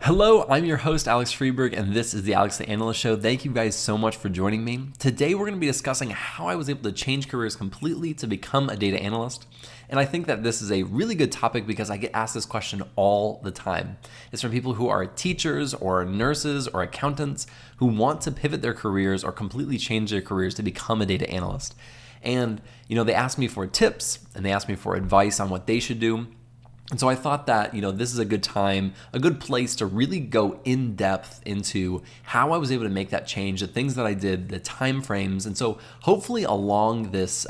Hello, I'm your host, Alex Freeberg, and this is the Alex the Analyst Show. Thank you guys so much for joining me. Today, we're going to be discussing how I was able to change careers completely to become a data analyst. And I think that this is a really good topic because I get asked this question all the time. It's from people who are teachers or nurses or accountants who want to pivot their careers or completely change their careers to become a data analyst. And, they ask me for tips and they ask me for advice on what they should do. And so I thought that, this is a good time, a good place to really go in depth into how I was able to make that change, the things that I did, the time frames. And so hopefully along this,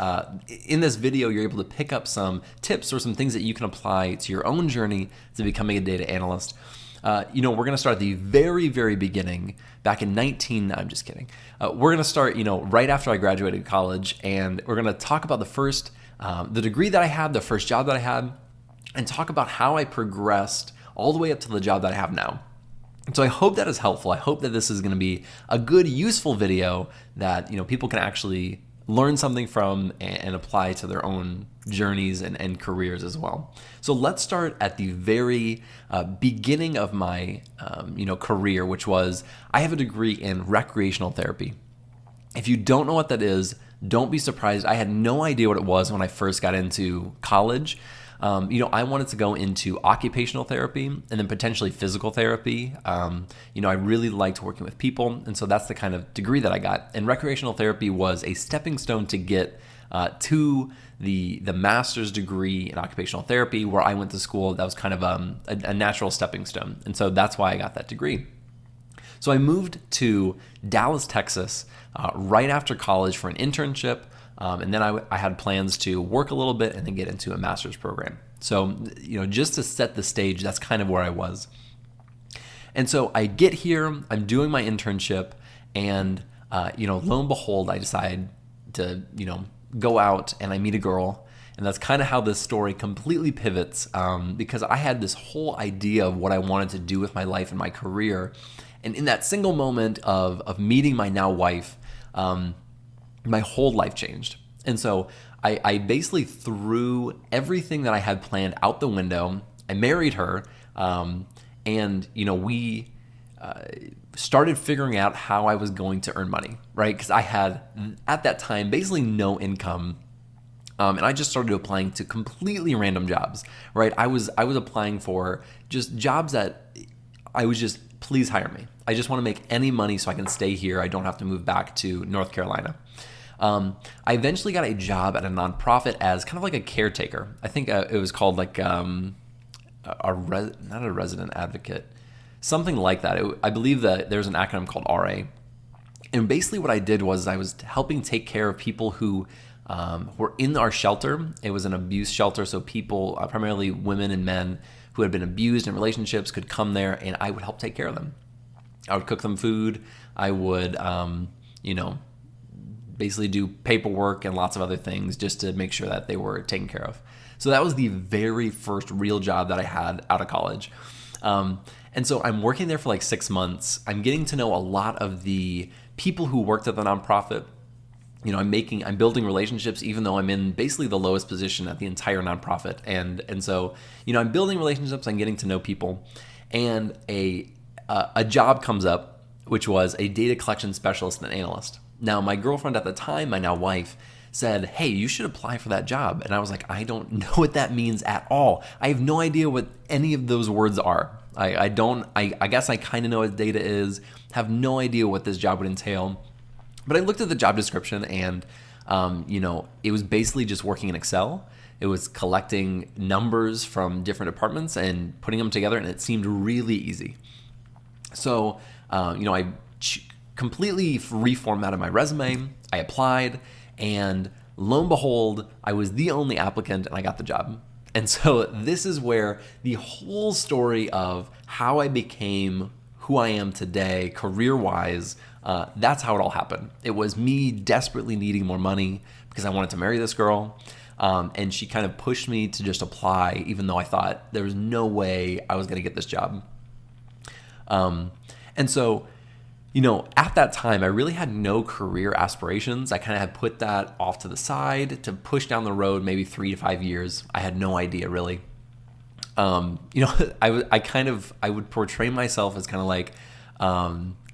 in this video, you're able to pick up some tips or some things that you can apply to your own journey to becoming a data analyst. We're going to start at the very, very beginning, back in I'm just kidding. We're going to start, right after I graduated college, and we're going to talk about the degree that I had, the first job that I had, and talk about how I progressed all the way up to the job that I have now. And so I hope that is helpful. I hope that this is going to be a good, useful video that people can actually learn something from and apply to their own journeys and careers as well. So let's start at the very beginning of my career, which was I have a degree in recreational therapy. If you don't know what that is, don't be surprised. I had no idea what it was when I first got into college. I wanted to go into occupational therapy and then potentially physical therapy. I really liked working with people, and so that's the kind of degree that I got. And recreational therapy was a stepping stone to get to the master's degree in occupational therapy, where I went to school. That was kind of a natural stepping stone, and so that's why I got that degree. So I moved to Dallas, Texas, right after college for an internship. And then I had plans to work a little bit and then get into a master's program. So, just to set the stage, that's kind of where I was. And so I get here, I'm doing my internship, and, lo and behold, I decide to, go out and I meet a girl. And that's kind of how this story completely pivots, because I had this whole idea of what I wanted to do with my life and my career. And in that single moment of meeting my now wife, my whole life changed. And so I basically threw everything that I had planned out the window. I married her, and we started figuring out how I was going to earn money, right? Because I had, at that time, basically no income. And I just started applying to completely random jobs, right? I was applying for just jobs that I was just, please hire me. I just want to make any money so I can stay here. I don't have to move back to North Carolina. I eventually got a job at a nonprofit as kind of like a caretaker. I think it was called like not a resident advocate, something like that. I believe that there's an acronym called RA. And basically what I did was I was helping take care of people who were in our shelter. It was an abuse shelter, so people, primarily women and men who had been abused in relationships, could come there, and I would help take care of them. I would cook them food. I would, basically do paperwork and lots of other things just to make sure that they were taken care of. So that was the very first real job that I had out of college. And so I'm working there for like 6 months. I'm getting to know a lot of the people who worked at the nonprofit. I'm building relationships, even though I'm in basically the lowest position at the entire nonprofit. And so, I'm building relationships, I'm getting to know people, and a job comes up, which was a data collection specialist and analyst. Now, my girlfriend at the time, my now wife, said, hey, you should apply for that job. And I was like, I don't know what that means at all. I have no idea what any of those words are. I guess I kind of know what data is, have no idea what this job would entail. But I looked at the job description and, it was basically just working in Excel. It was collecting numbers from different departments and putting them together, and it seemed really easy. So, I completely reformatted my resume. I applied, and lo and behold, I was the only applicant, and I got the job. And so this is where the whole story of how I became who I am today, career-wise, that's how it all happened. It was me desperately needing more money because I wanted to marry this girl. And she kind of pushed me to just apply, even though I thought there was no way I was going to get this job. And so, at that time, I really had no career aspirations. I kind of had put that off to the side to push down the road maybe 3 to 5 years. I had no idea, really. I would portray myself as kind of like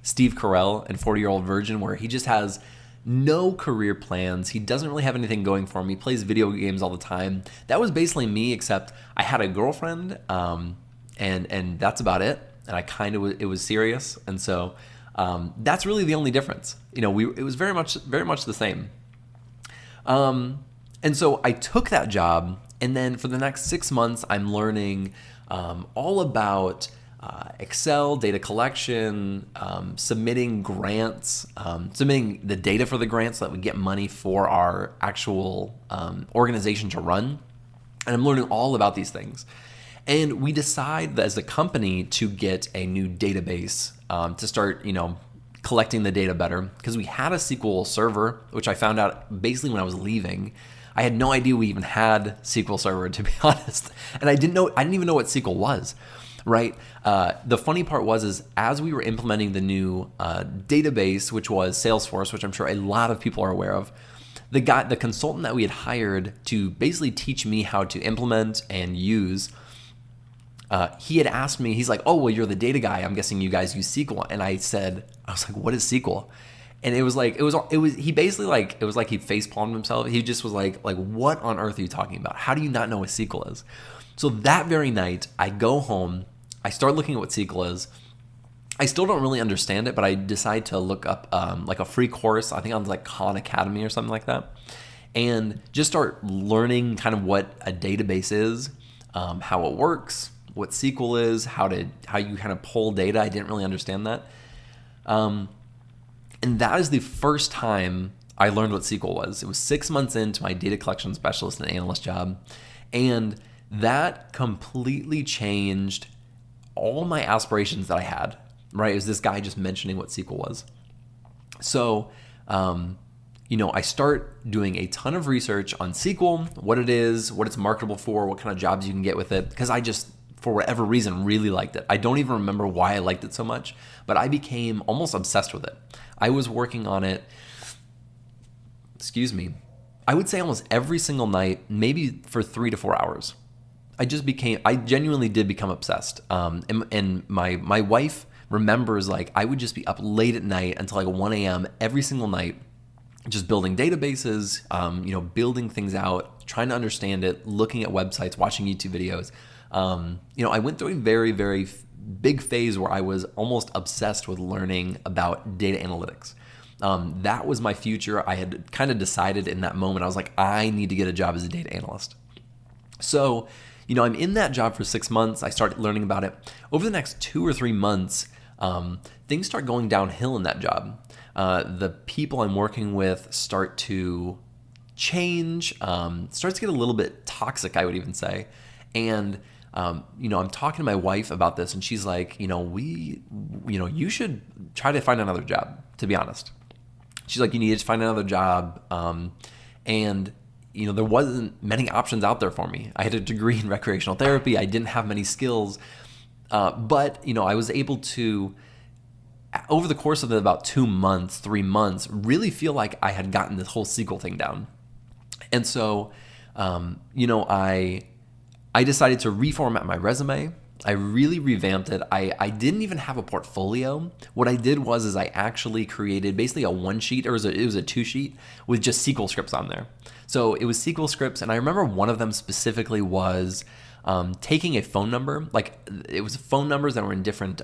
Steve Carell in 40-Year-Old Virgin, where he just has no career plans. He doesn't really have anything going for him. He plays video games all the time. That was basically me, except I had a girlfriend, and that's about it. And it was serious, and so that's really the only difference. It was very much the same. And so I took that job, and then for the next 6 months, I'm learning all about Excel, data collection, submitting grants, submitting the data for the grants so that we get money for our actual organization to run. And I'm learning all about these things. And we decide as a company to get a new database to start, collecting the data better, because we had a SQL server, which I found out basically when I was leaving. I had no idea we even had SQL Server, to be honest, and I didn't even know what SQL was. Right. The funny part is as we were implementing the new database, which was Salesforce, which I'm sure a lot of people are aware of, the consultant that we had hired to basically teach me how to implement and use, he had asked me, he's like, "Oh, well, you're the data guy. I'm guessing you guys use SQL." And I was like, "What is SQL?" And it was like he face palmed himself. He just was like, "What on earth are you talking about? How do you not know what SQL is?" So that very night, I go home, I start looking at what SQL is. I still don't really understand it, but I decide to look up like a free course, I think on like Khan Academy or something like that, and just start learning kind of what a database is, how it works, what SQL is, how you kind of pull data. I didn't really understand that. And that is the first time I learned what SQL was. It was 6 months into my data collection specialist and analyst job, and that completely changed all my aspirations that I had, right? It was this guy just mentioning what SQL was. So, I start doing a ton of research on SQL, what it is, what it's marketable for, what kind of jobs you can get with it, because I just, for whatever reason, really liked it. I don't even remember why I liked it so much, but I became almost obsessed with it. I was working on it, I would say almost every single night, maybe for 3 to 4 hours. I genuinely did become obsessed. And my wife remembers, like, I would just be up late at night until like 1 a.m. every single night, just building databases, building things out, trying to understand it, looking at websites, watching YouTube videos. I went through a very, very big phase where I was almost obsessed with learning about data analytics. That was my future. I had kind of decided in that moment, I was like, I need to get a job as a data analyst. So, I'm in that job for 6 months. I started learning about it. Over the next 2 or 3 months, things start going downhill in that job. The people I'm working with start to change, starts to get a little bit toxic, I would even say. And, I'm talking to my wife about this, and she's like, you should try to find another job, to be honest. She's like, you need to find another job. And there wasn't many options out there for me. I had a degree in recreational therapy. I didn't have many skills. But I was able to, over the course of about 2 months, 3 months, really feel like I had gotten this whole SQL thing down. And so, I decided to reformat my resume. I really revamped it. I didn't even have a portfolio. What I did was I actually created basically a 1-sheet, or it was a 2-sheet with just SQL scripts on there. So it was SQL scripts, and I remember one of them specifically was taking a phone number. Like, it was phone numbers that were in different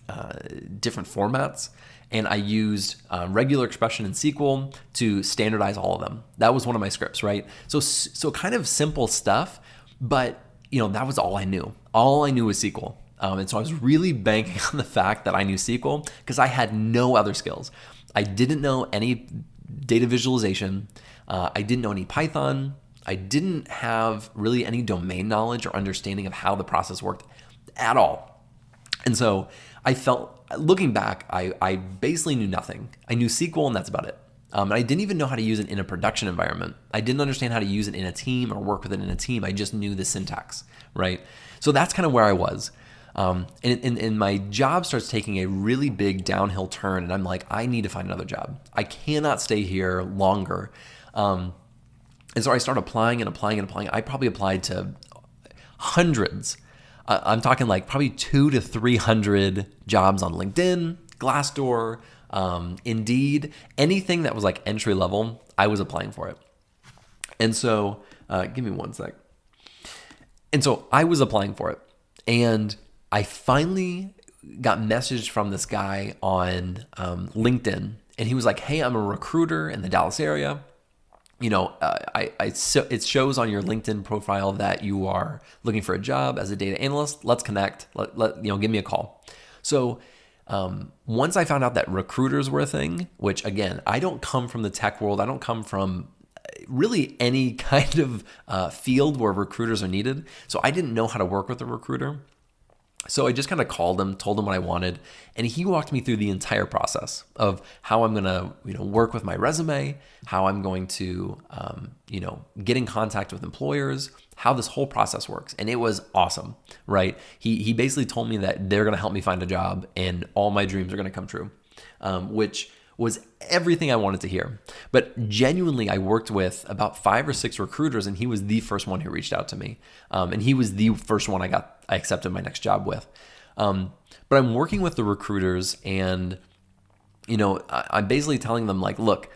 formats, and I used regular expression in SQL to standardize all of them. That was one of my scripts, right? So kind of simple stuff, but that was all I knew. All I knew was SQL. And so I was really banking on the fact that I knew SQL because I had no other skills. I didn't know any data visualization. I didn't know any Python. I didn't have really any domain knowledge or understanding of how the process worked at all. And so I felt, looking back, I basically knew nothing. I knew SQL, and that's about it. And I didn't even know how to use it in a production environment. I didn't understand how to use it in a team or work with it in a team. I just knew the syntax, right? So that's kind of where I was. And my job starts taking a really big downhill turn, and I'm like, I need to find another job. I cannot stay here longer. And so I started applying and applying and applying. I probably applied to hundreds. I'm talking like probably 200 to 300 jobs on LinkedIn, Glassdoor, Indeed, anything that was like entry level, I was applying for it. And so, give me one sec. And so I was applying for it. And I finally got messaged from this guy on LinkedIn. And he was like, hey, I'm a recruiter in the Dallas area. It shows on your LinkedIn profile that you are looking for a job as a data analyst. Let's connect. Give me a call. So once I found out that recruiters were a thing, which again, I don't come from the tech world. I don't come from really any kind of field where recruiters are needed. So I didn't know how to work with a recruiter. So I just kind of called him, told him what I wanted, and he walked me through the entire process of how I'm going to, work with my resume, how I'm going to, get in contact with employers, how this whole process works. And it was awesome, right? He basically told me that they're going to help me find a job and all my dreams are going to come true, which was everything I wanted to hear. But genuinely, I worked with about 5 or 6 recruiters, and he was the first one who reached out to me. And he was the first one I accepted my next job with. But I'm working with the recruiters, and I'm basically telling them like, look,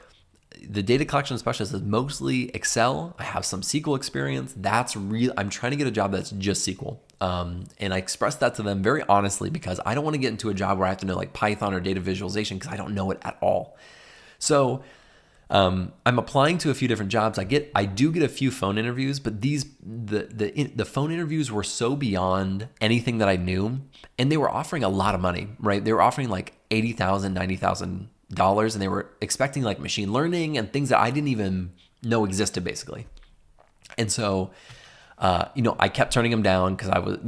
the data collection specialist is mostly Excel. I have some SQL experience. That's real. I'm trying to get a job that's just SQL. And I expressed that to them very honestly because I don't want to get into a job where I have to know like Python or data visualization because I don't know it at all. So I'm applying to a few different jobs. I do get a few phone interviews, but the phone interviews were so beyond anything that I knew, and they were offering a lot of money, right? They were offering like $80,000, $90,000, and they were expecting like machine learning and things that I didn't even know existed, basically. And so, I kept turning them down because I was,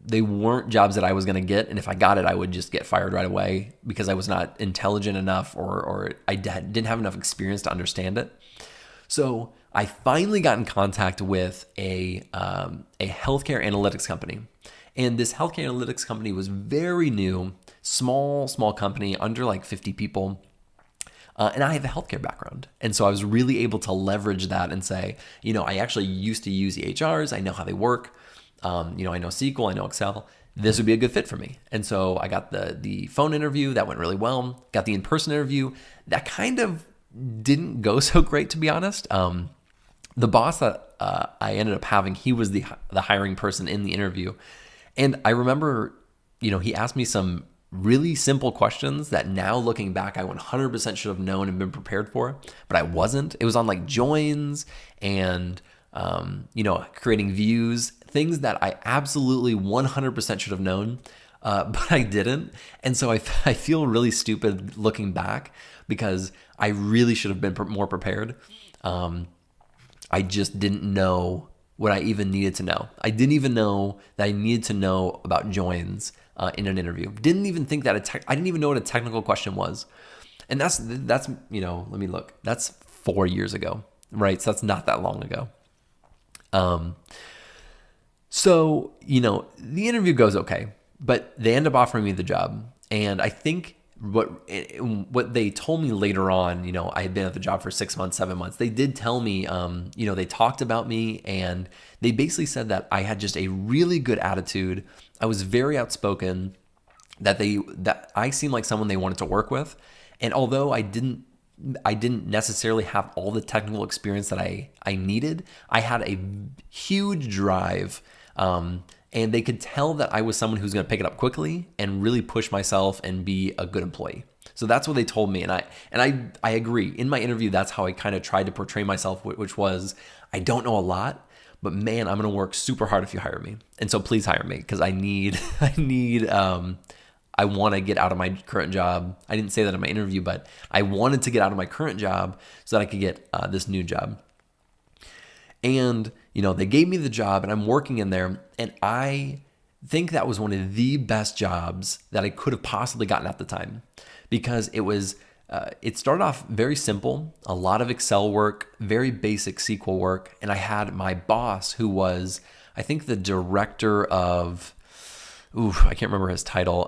they weren't jobs that I was going to get. And if I got it, I would just get fired right away because I was not intelligent enough or I didn't have enough experience to understand it. So I finally got in contact with a healthcare analytics company. And this healthcare analytics company was very new, small company, under like 50 people. And I have a healthcare background. And so I was really able to leverage that and say, I actually used to use EHRs. I know how they work. I know SQL, I know Excel. This would be a good fit for me. And so I got the phone interview. That went really well. Got the in-person interview. That kind of didn't go so great, to be honest. The boss that I ended up having, he was the hiring person in the interview. And I remember, he asked me some really simple questions that now looking back, I 100% should have known and been prepared for, but I wasn't. It was on like joins and, creating views, things that I absolutely 100% should have known, but I didn't. And so I feel really stupid looking back because I really should have been more prepared. I just didn't know what I even needed to know. I didn't even know that I needed to know about joins in an interview. Didn't even think that I didn't even know what a technical question was. And that's let me look. That's 4 years ago, right? So that's not that long ago. So, the interview goes okay, but they end up offering me the job. And I think what they told me later on, I had been at the job for 6 months, 7 months. They did tell me, they talked about me, and they basically said that I had just a really good attitude. I was very outspoken, that I seemed like someone they wanted to work with. And although I didn't necessarily have all the technical experience that I needed, I had a huge drive. And they could tell that I was someone who's going to pick it up quickly and really push myself and be a good employee. So that's what they told me. And I agree. In my interview, that's how I kind of tried to portray myself, which was, I don't know a lot, but man, I'm going to work super hard if you hire me. And so please hire me because I want to get out of my current job. I didn't say that in my interview, but I wanted to get out of my current job so that I could get this new job. And, they gave me the job and I'm working in there. And I think that was one of the best jobs that I could have possibly gotten at the time because it started off very simple, a lot of Excel work, very basic SQL work. And I had my boss who was, I think, the director of, I can't remember his title,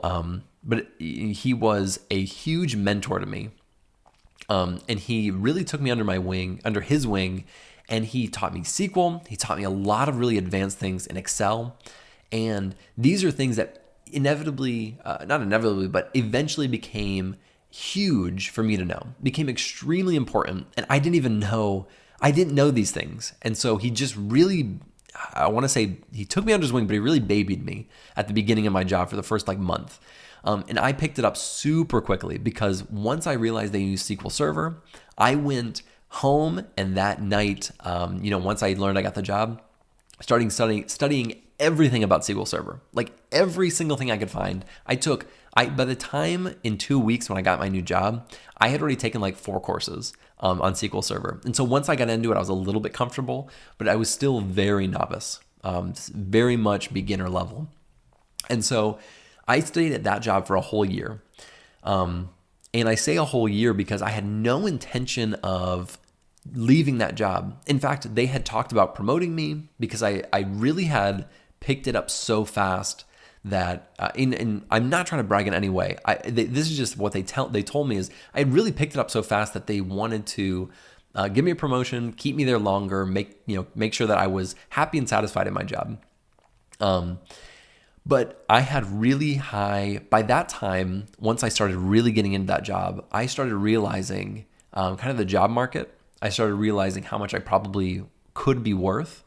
but he was a huge mentor to me. And he really took me under his wing, And he taught me SQL. He taught me a lot of really advanced things in Excel. And these are things that not inevitably, but eventually became huge for me to know, became extremely important. And I didn't know these things. And so he just really, I want to say he took me under his wing, but he really babied me at the beginning of my job for the first month. And I picked it up super quickly because once I realized they used SQL Server, I went home and that night, once I learned I got the job, starting studying everything about SQL Server, like every single thing I could find. By the time in 2 weeks when I got my new job, I had already taken 4 courses on SQL Server. And so once I got into it, I was a little bit comfortable, but I was still very novice, very much beginner level. And so I stayed at that job for a whole year. And I say a whole year because I had no intention of leaving that job. In fact, they had talked about promoting me because I really had picked it up so fast that, and I'm not trying to brag in any way. This is just what they told me is I had really picked it up so fast that they wanted to give me a promotion, keep me there longer, make sure that I was happy and satisfied in my job. But I had really high, by that time, once I started really getting into that job, I started realizing kind of the job market. I started realizing how much I probably could be worth,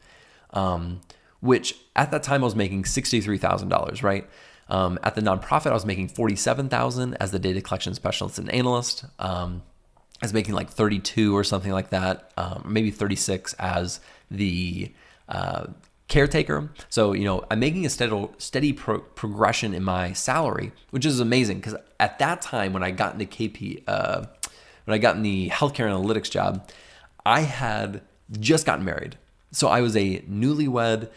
which at that time I was making $63,000, right? At the nonprofit, I was making $47,000 as the data collection specialist and analyst. I was making 32 or something like that, maybe 36 as the caretaker. So, I'm making a steady progression in my salary, which is amazing because at that time when I got into when I got in the healthcare analytics job, I had just gotten married. So I was a newlywed.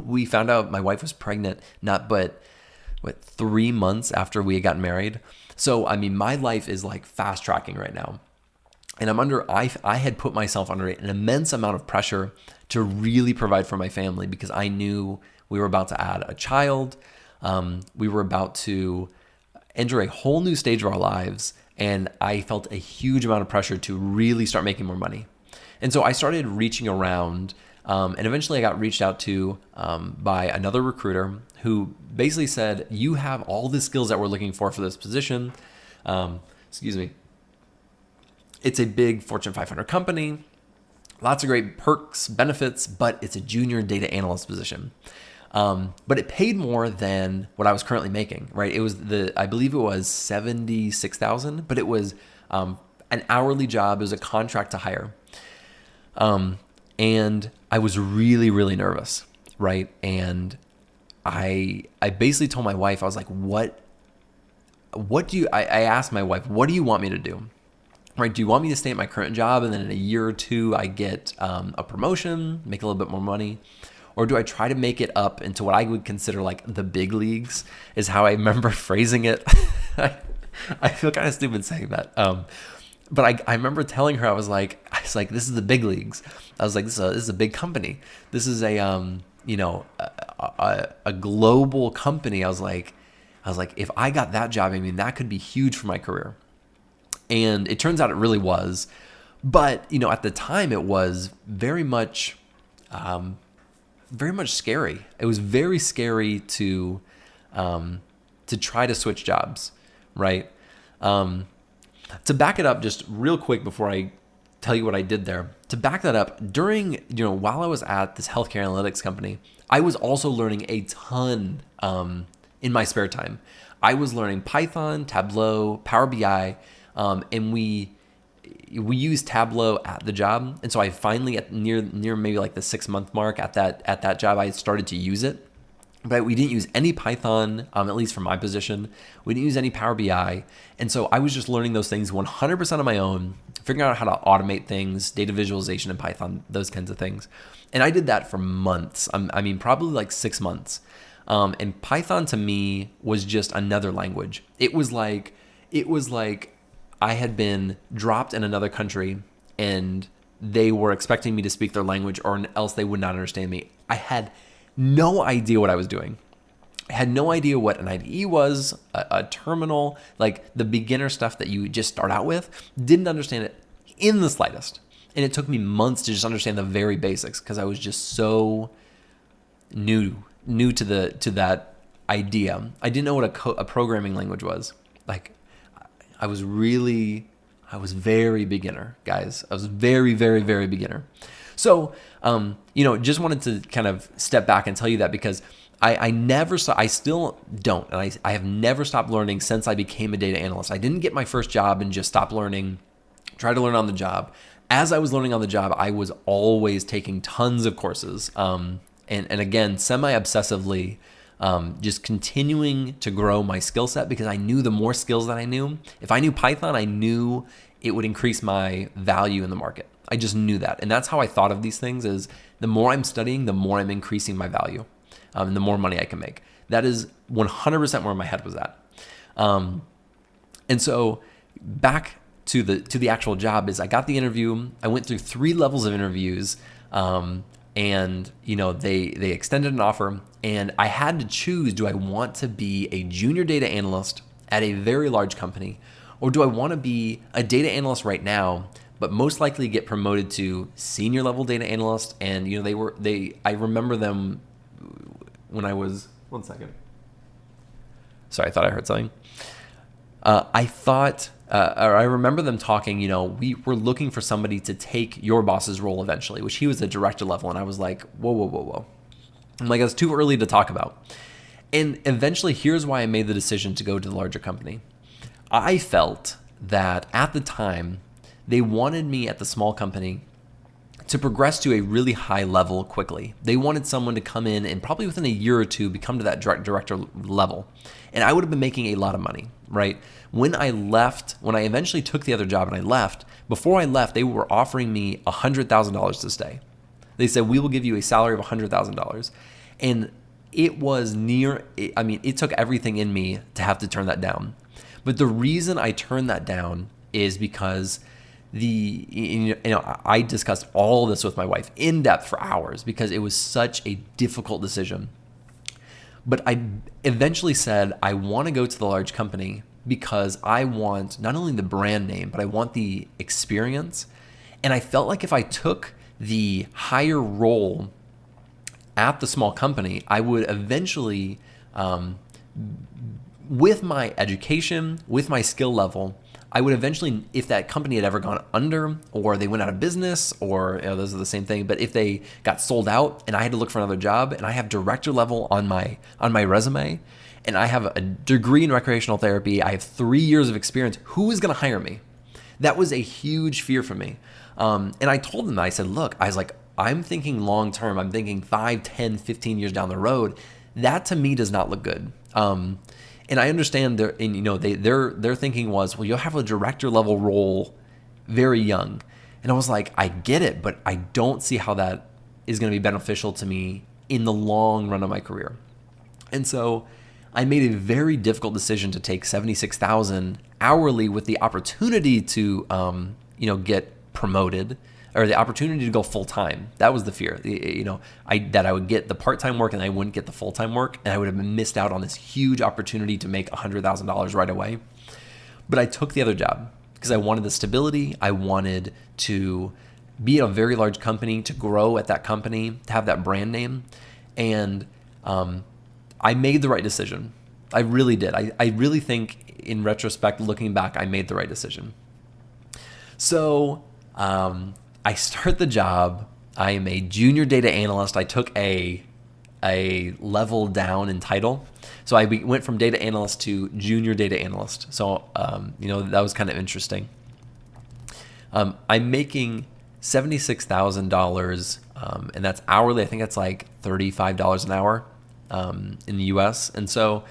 We found out my wife was pregnant, not but 3 months after we had gotten married. So, my life is fast tracking right now. And I had put myself under an immense amount of pressure to really provide for my family because I knew we were about to add a child. We were about to enter a whole new stage of our lives. And I felt a huge amount of pressure to really start making more money. And so I started reaching around, and eventually I got reached out to by another recruiter who basically said, you have all the skills that we're looking for this position. It's a big Fortune 500 company, lots of great perks, benefits, but it's a junior data analyst position. But it paid more than what I was currently making, right? It was I believe it was $76,000, but it was an hourly job. It was a contract to hire. And I was really, really nervous, right? And I basically told my wife, I was like, I asked my wife, what do you want me to do? Right? Do you want me to stay at my current job and then in a year or two I get a promotion, make a little bit more money? Or do I try to make it up into what I would consider the big leagues, is how I remember phrasing it. I feel kind of stupid saying that. But I remember telling her, I was like, this is the big leagues. I was like, this is a big company. This is a global company. I was like, if I got that job, that could be huge for my career. And it turns out it really was. But, at the time it was very much scary. It was very scary to try to switch jobs, right? To back it up just real quick before I tell you what I did there, to back that up, while I was at this healthcare analytics company, I was also learning a ton in my spare time. I was learning Python, Tableau, Power BI, and we used Tableau at the job. And so I finally, at near maybe the 6-month mark at that job, I started to use it. But we didn't use any Python, at least for my position. We didn't use any Power BI. And so I was just learning those things 100% on my own, figuring out how to automate things, data visualization in Python, those kinds of things. And I did that for months. Probably 6 months. And Python to me was just another language. It was like I had been dropped in another country and they were expecting me to speak their language or else they would not understand me. I had no idea what I was doing. I had no idea what an IDE was, a terminal, the beginner stuff that you just start out with. Didn't understand it in the slightest. And it took me months to just understand the very basics because I was just so new to that idea. I didn't know what a programming language was. Like, I was very beginner, guys. I was very, very, very beginner. So, just wanted to kind of step back and tell you that because I still don't, and I have never stopped learning since I became a data analyst. I didn't get my first job and just stop learning, try to learn on the job. As I was learning on the job, I was always taking tons of courses, and again, semi-obsessively, just continuing to grow my skill set because I knew the more skills that I knew, if I knew Python, I knew it would increase my value in the market. I just knew that. And that's how I thought of these things is the more I'm studying, the more I'm increasing my value, and the more money I can make. That is 100% where my head was at. And so back to the actual job is I got the interview. I went through 3 levels of interviews, and they extended an offer, and I had to choose: do I want to be a junior data analyst at a very large company, or do I want to be a data analyst right now, but most likely get promoted to senior level data analyst? And I remember them when I was, one second. Sorry, I thought I heard something. I remember them talking, we were looking for somebody to take your boss's role eventually, which he was a director level. And I was like, whoa. I'm like, it's too early to talk about. And eventually, here's why I made the decision to go to the larger company. I felt that at the time, they wanted me at the small company to progress to a really high level quickly. They wanted someone to come in and probably within a year or two become to that director level. And I would have been making a lot of money, right? When I eventually took the other job and I left, before I left, they were offering me $100,000 to stay. They said, we will give you a salary of $100,000. And it took everything in me to have to turn that down. But the reason I turned that down is because I discussed all this with my wife in depth for hours because it was such a difficult decision. But I eventually said, I want to go to the large company because I want not only the brand name, but I want the experience. And I felt like if I took the higher role at the small company, I would eventually, with my education, with my skill level, I would eventually, if that company had ever gone under or they went out of business or those are the same thing, but if they got sold out and I had to look for another job and I have director level on my resume and I have a degree in recreational therapy, I have 3 years of experience, who is going to hire me? That was a huge fear for me. And I told them, I said, look, I'm thinking long term. I'm thinking 5, 10, 15 years down the road. That to me does not look good. And I understand their thinking was, well, you'll have a director level role very young. And I was like, I get it, but I don't see how that is going to be beneficial to me in the long run of my career. And so I made a very difficult decision to take $76,000 hourly with the opportunity to, get promoted or the opportunity to go full time. That was the fear, that I would get the part-time work and I wouldn't get the full-time work, and I would have missed out on this huge opportunity to make $100,000 right away. But I took the other job because I wanted the stability. I wanted to be at a very large company, to grow at that company, to have that brand name, and I made the right decision. I really did. I really think, in retrospect, looking back, I made the right decision. So I start the job. I am a junior data analyst. I took a level down in title. So I went from data analyst to junior data analyst. So, that was kind of interesting. I'm making $76,000, and that's hourly. I think that's like $35 an hour in the US. And so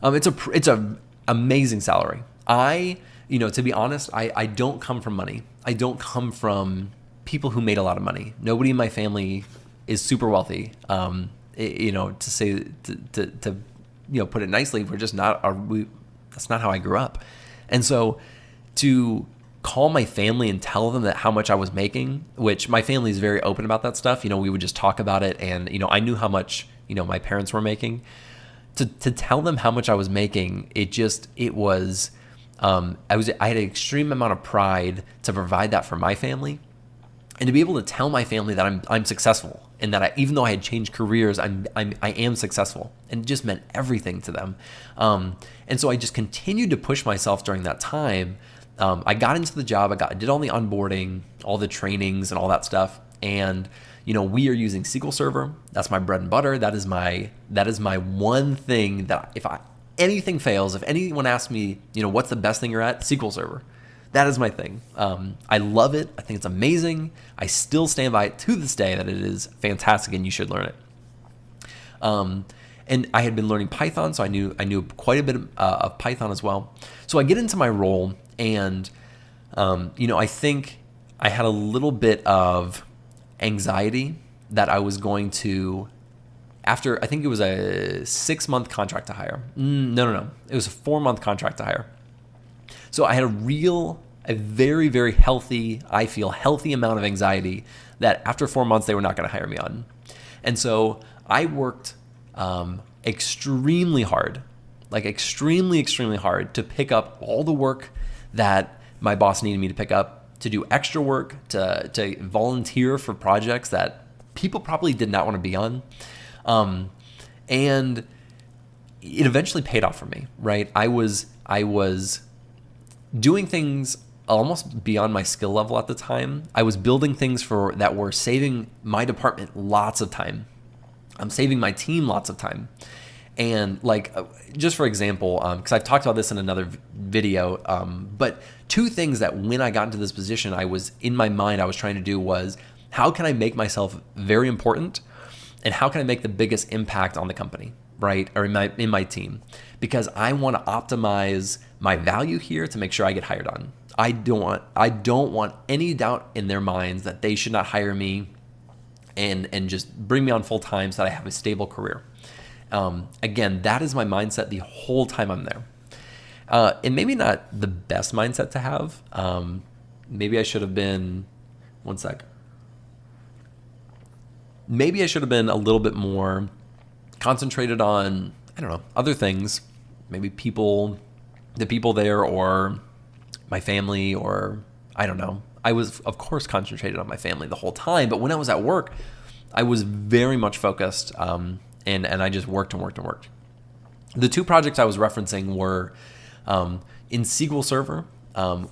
it's a amazing salary. To be honest, I don't come from money. I don't come from people who made a lot of money. Nobody in my family is super wealthy. To put it nicely, we're just not. That's not how I grew up. And so to call my family and tell them that how much I was making, which my family is very open about that stuff. We would just talk about it, and I knew how much my parents were making. To tell them how much I was making, it was I had an extreme amount of pride to provide that for my family, and to be able to tell my family that I'm successful, and that even though I had changed careers, I am successful, and it just meant everything to them. And so I just continued to push myself during that time. I got into the job. I did all the onboarding, all the trainings, and all that stuff. And we are using SQL Server. That's my bread and butter. That is my one thing that if anything fails, if anyone asks me, what's the best thing you're at? SQL Server. That is my thing. I love it. I think it's amazing. I still stand by it to this day that it is fantastic and you should learn it. And I had been learning Python, so I knew quite a bit of Python as well. So I get into my role, and I think I had a little bit of anxiety that I was going to, after I think it was a 6-month contract to hire. No. It was a 4-month contract to hire. So I had a very, very healthy, I feel healthy amount of anxiety that after 4 months, they were not going to hire me on. And so I worked extremely hard, like extremely hard to pick up all the work that my boss needed me to pick up, to do extra work, to volunteer for projects that people probably did not want to be on. And it eventually paid off for me, right? I was doing things almost beyond my skill level at the time. I was building things that were saving my department lots of time. I'm saving my team lots of time. And just for example, because I've talked about this in another video, but 2 things that when I got into this position, in my mind, I was trying to do was, how can I make myself very important? And how can I make the biggest impact on the company, right? Or in my team? Because I want to optimize my value here to make sure I get hired on. I don't want any doubt in their minds that they should not hire me and just bring me on full time so that I have a stable career. Again, that is my mindset the whole time I'm there. And maybe not the best mindset to have. Maybe I should have been, one sec. Maybe I should have been a little bit more concentrated on, other things. Maybe the people there, or my family, or I don't know. I was, of course, concentrated on my family the whole time, but when I was at work, I was very much focused, and I just worked and worked and worked. The 2 projects I was referencing were in SQL Server.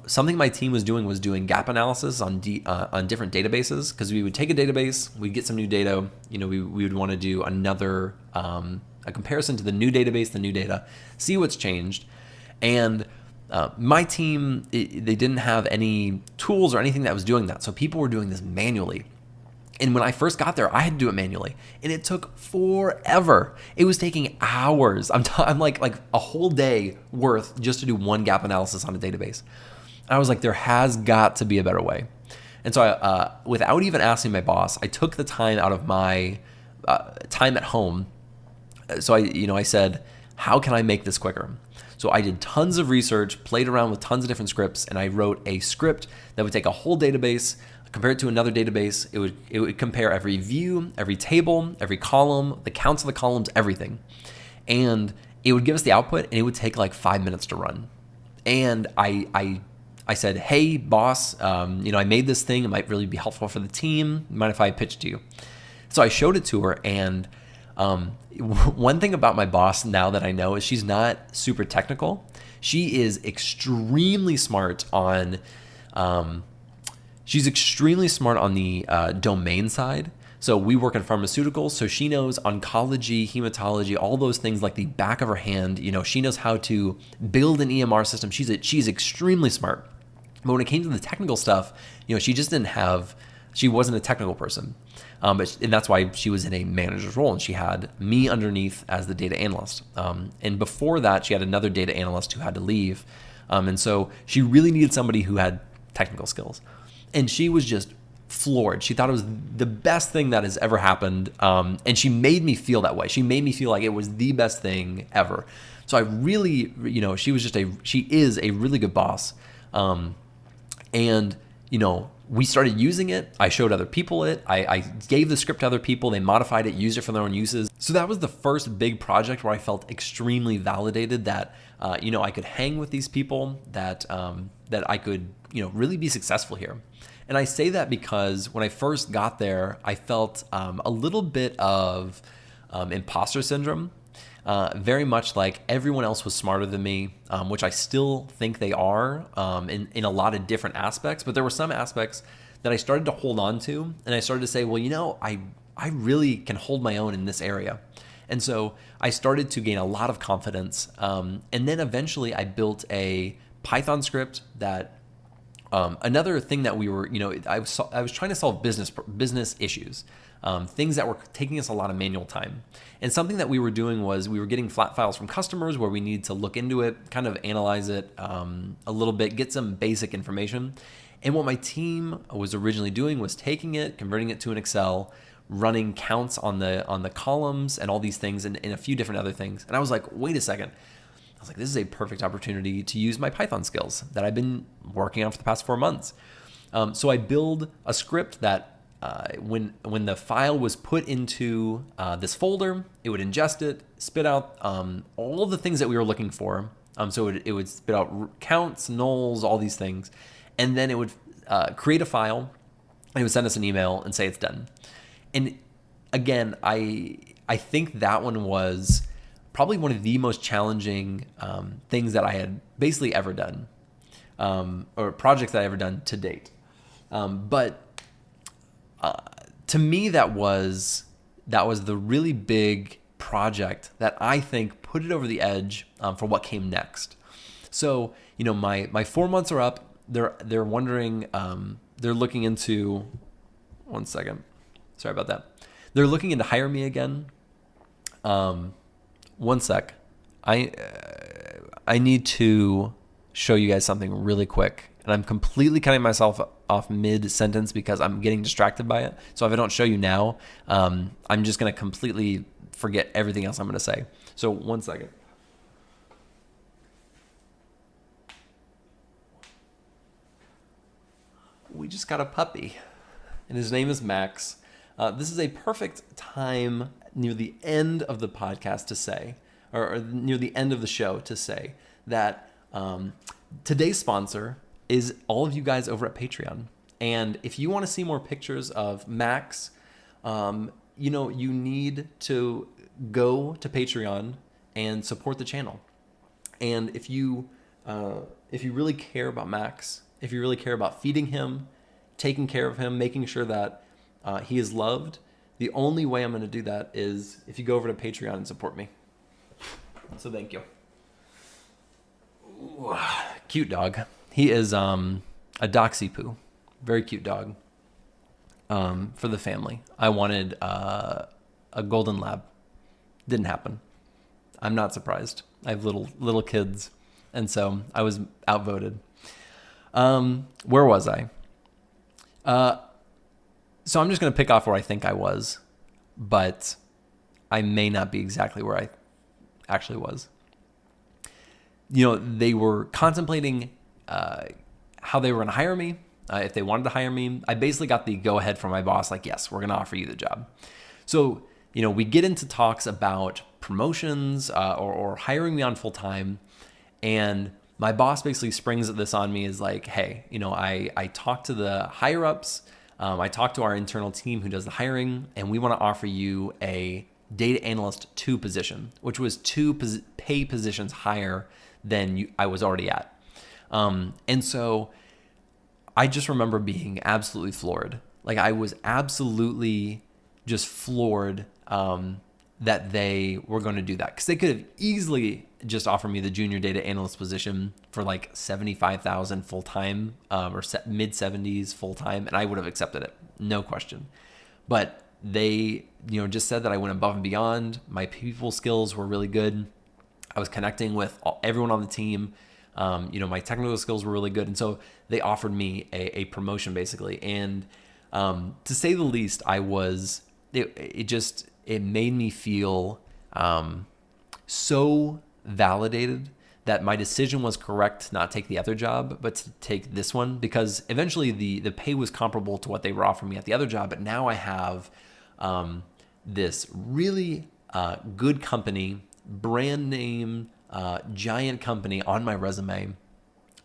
Something my team was doing gap analysis on different databases, because we would take a database, we'd get some new data, we would want to do another a comparison to the new database, the new data, see what's changed. And my team, they didn't have any tools or anything that was doing that. So people were doing this manually. And when I first got there, I had to do it manually, and it took forever. It was taking hours. I'm like a whole day worth just to do one gap analysis on a database. And I was like, there has got to be a better way. And so I, without even asking my boss, I took the time out of my time at home. So I said, how can I make this quicker? So I did tons of research, played around with tons of different scripts, and I wrote a script that would take a whole database, compare it to another database. It would compare every view, every table, every column, the counts of the columns, everything. And it would give us the output, and it would take like 5 minutes to run. And I said, hey, boss, I made this thing. It might really be helpful for the team. Mind if I pitch to you? So I showed it to her, and one thing about my boss now that I know is she's not super technical. She is extremely smart on the domain side. So we work in pharmaceuticals, so she knows oncology, hematology, all those things like the back of her hand. She knows how to build an EMR system. She's extremely smart. But when it came to the technical stuff, she wasn't a technical person. And that's why she was in a manager's role, and she had me underneath as the data analyst. And before that, she had another data analyst who had to leave. And so she really needed somebody who had technical skills. And she was just floored. She thought it was the best thing that has ever happened. And she made me feel that way. She made me feel like it was the best thing ever. So I really, she is a really good boss. And we started using it. I showed other people it. I gave the script to other people. They modified it, used it for their own uses. So that was the first big project where I felt extremely validated that, I could hang with these people, that I could, really be successful here. And I say that because when I first got there, I felt a little bit of imposter syndrome. Very much like everyone else was smarter than me, which I still think they are in a lot of different aspects. But there were some aspects that I started to hold on to, and I started to say, well, I really can hold my own in this area. And so I started to gain a lot of confidence. And then eventually I built a Python script that another thing that we were, I was trying to solve business issues, things that were taking us a lot of manual time. And something that we were doing was we were getting flat files from customers where we needed to look into it, kind of analyze it a little bit, get some basic information. And what my team was originally doing was taking it, converting it to an Excel, running counts on the columns and all these things and a few different other things. And I was like, wait a second. I was like, this is a perfect opportunity to use my Python skills that I've been working on for the past 4 months. So I build a script that when the file was put into this folder, it would ingest it, spit out all the things that we were looking for. So it would spit out counts, nulls, all these things. And then it would create a file, and it would send us an email and say it's done. And again, I think that one was probably one of the most challenging things that I had basically ever done, or projects that I ever done to date. But to me, that was the really big project that I think put it over the edge for what came next. So, my 4 months are up. They're wondering. They're looking into. One second. Sorry about that. They're looking into hire me again. One sec. I need to show you guys something really quick. And I'm completely cutting myself off mid-sentence because I'm getting distracted by it. So if I don't show you now, I'm just going to completely forget everything else I'm going to say. So 1 second. We just got a puppy, and his name is Max. This is a perfect time near the end of the podcast to say, or near the end of the show to say that today's sponsor is all of you guys over at Patreon. And if you want to see more pictures of Max, you need to go to Patreon and support the channel. And if you really care about Max, if you really care about feeding him, taking care of him, making sure that he is loved, the only way I'm going to do that is if you go over to Patreon and support me. So thank you. Ooh, cute dog. He is a Doxy Poo. Very cute dog for the family. I wanted a golden lab. Didn't happen. I'm not surprised. I have little kids, and so I was outvoted. Where was I? So I'm just going to pick off where I think I was, but I may not be exactly where I actually was. They were contemplating how they were going to hire me, if they wanted to hire me. I basically got the go-ahead from my boss, like, yes, we're going to offer you the job. So, we get into talks about promotions or hiring me on full-time, and my boss basically springs this on me is like, hey, I talked to the higher-ups, I talked to our internal team who does the hiring, and we want to offer you a Data Analyst 2 position, which was 2 pay positions higher than I was already at. And so I just remember being absolutely floored. Like, I was absolutely just floored that they were going to do that, because they could have easily just offered me the junior data analyst position for like $75,000 full time, or mid 70s full time, and I would have accepted it, no question. But they, just said that I went above and beyond. My people skills were really good. I was connecting with everyone on the team. My technical skills were really good, and so they offered me a promotion basically. And to say the least, it made me feel so validated that my decision was correct to not take the other job, but to take this one, because eventually the pay was comparable to what they were offering me at the other job. But now I have this really good company, brand name, giant company on my resume,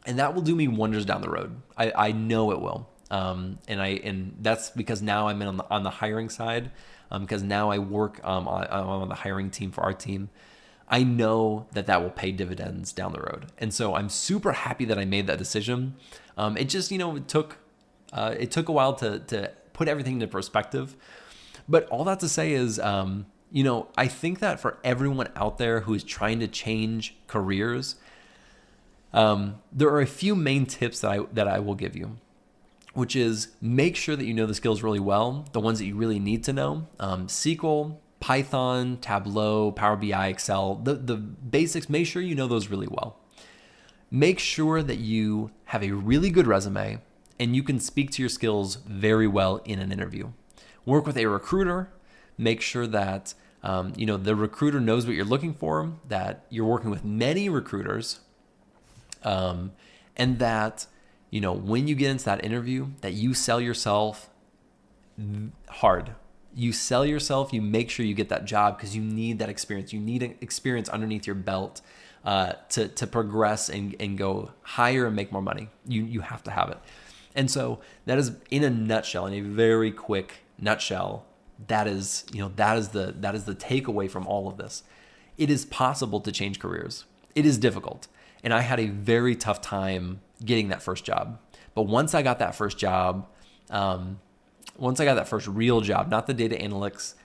and that will do me wonders down the road. I know it will. And that's because now I'm on the hiring side, because now I work on the hiring team for our team. I know that will pay dividends down the road. And so I'm super happy that I made that decision. It just, it took a while to put everything into perspective. But all that to say is, I think that for everyone out there who is trying to change careers, there are a few main tips that I will give you, which is make sure that you know the skills really well, the ones that you really need to know. SQL, Python, Tableau, Power BI, Excel, the basics, make sure you know those really well. Make sure that you have a really good resume and you can speak to your skills very well in an interview. Work with a recruiter. Make sure that the recruiter knows what you're looking for, that you're working with many recruiters, and that when you get into that interview, that you sell yourself hard. You sell yourself, you make sure you get that job because you need that experience. You need an experience underneath your belt to progress and go higher and make more money. You have to have it. And so that is, in a nutshell, in a very quick nutshell, that is the takeaway from all of this. It is possible to change careers. It is difficult. And I had a very tough time getting that first job. But once I got that first job, once I got that first real job, not the data analyst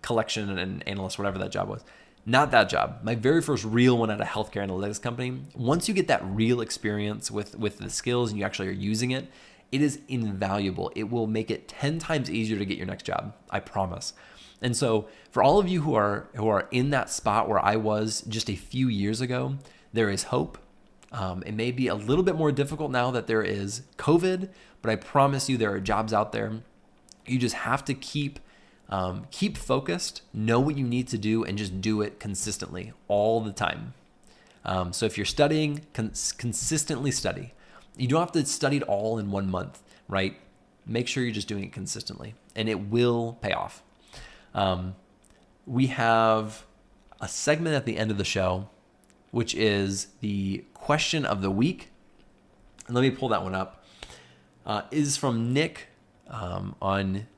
collection and analyst, whatever that job was, not that job, my very first real one at a healthcare analytics company, once you get that real experience with the skills and you actually are using it, it is invaluable. It will make it 10 times easier to get your next job, I promise. And so for all of you who are in that spot where I was just a few years ago, there is hope. It may be a little bit more difficult now that there is COVID, but I promise you there are jobs out there. You just have to keep focused, know what you need to do, and just do it consistently all the time. So if you're studying, consistently study. You don't have to study it all in 1 month, right? Make sure you're just doing it consistently, and it will pay off. We have a segment at the end of the show, which is the question of the week. And let me pull that one up. Is from Nick on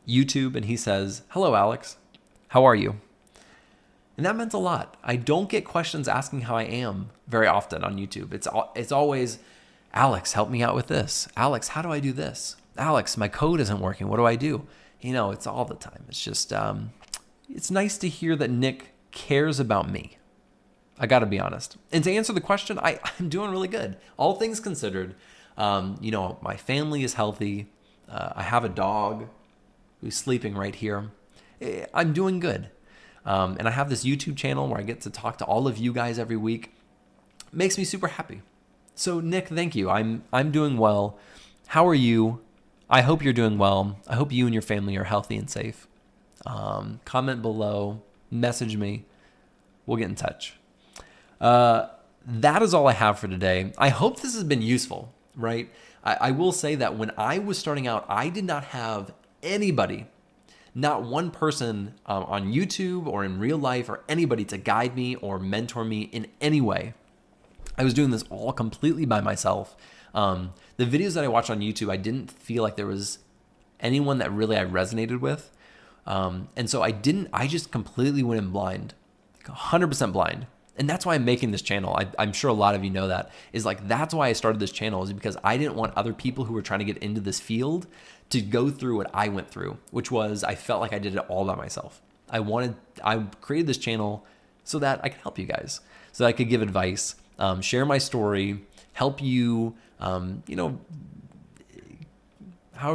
YouTube, and he says, "Hello, Alex. How are you?" And that meant a lot. I don't get questions asking how I am very often on YouTube. It's always, "Alex, help me out with this. Alex, how do I do this? Alex, my code isn't working. What do I do?" It's all the time. It's just, it's nice to hear that Nick cares about me. I got to be honest. And to answer the question, I'm doing really good. All things considered, my family is healthy. I have a dog who's sleeping right here. I'm doing good. And I have this YouTube channel where I get to talk to all of you guys every week. It makes me super happy. So Nick, thank you. I'm doing well. How are you? I hope you're doing well. I hope you and your family are healthy and safe. Comment below, message me. We'll get in touch. That is all I have for today. I hope this has been useful, right? I will say that when I was starting out, I did not have anybody, not one person on YouTube or in real life or anybody to guide me or mentor me in any way. I was doing this all completely by myself. The videos that I watched on YouTube, I didn't feel like there was anyone that really I resonated with. And so I just completely went in blind, 100% blind. And that's why I'm making this channel. I'm sure a lot of you know that. That's why I started this channel, is because I didn't want other people who were trying to get into this field to go through what I went through, which was I felt like I did it all by myself. I created this channel so that I could help you guys, so that I could give advice, share my story, help you, however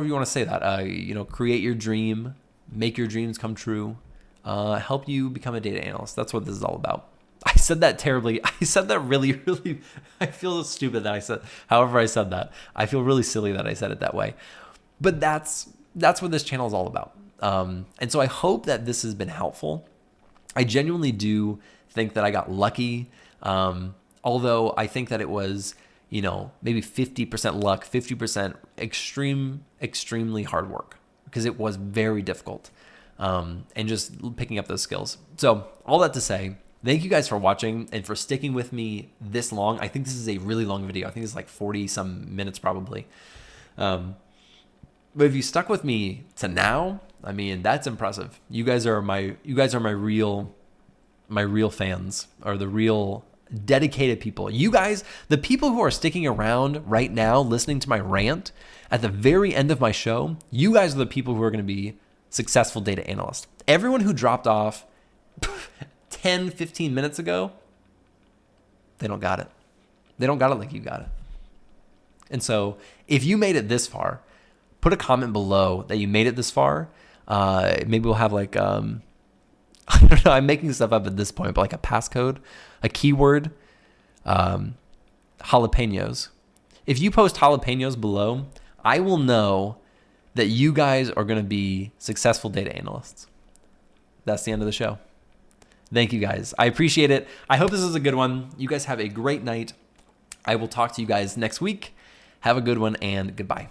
you want to say that, create your dream, make your dreams come true, help you become a data analyst. That's what this is all about. I said that terribly. I said that really, really, I feel stupid that I said, however I said that. I feel really silly that I said it that way. But that's what this channel is all about. And so I hope that this has been helpful. I genuinely do think that I got lucky. Although I think that it was, maybe 50% luck, 50% extremely hard work, because it was very difficult. And just picking up those skills. So all that to say, thank you guys for watching and for sticking with me this long. I think this is a really long video. I think it's like 40 some minutes probably. But if you stuck with me to now, I mean, that's impressive. You guys are my real fans, or the real dedicated people. You guys, the people who are sticking around right now listening to my rant at the very end of my show, you guys are the people who are going to be successful data analysts. Everyone who dropped off 10, 15 minutes ago, they don't got it. They don't got it like you got it. And so if you made it this far, put a comment below that you made it this far. Maybe we'll have like, I don't know, I'm making stuff up at this point, but like a passcode, a keyword, jalapenos. If you post jalapenos below, I will know that you guys are going to be successful data analysts. That's the end of the show. Thank you guys. I appreciate it. I hope this is a good one. You guys have a great night. I will talk to you guys next week. Have a good one, and goodbye.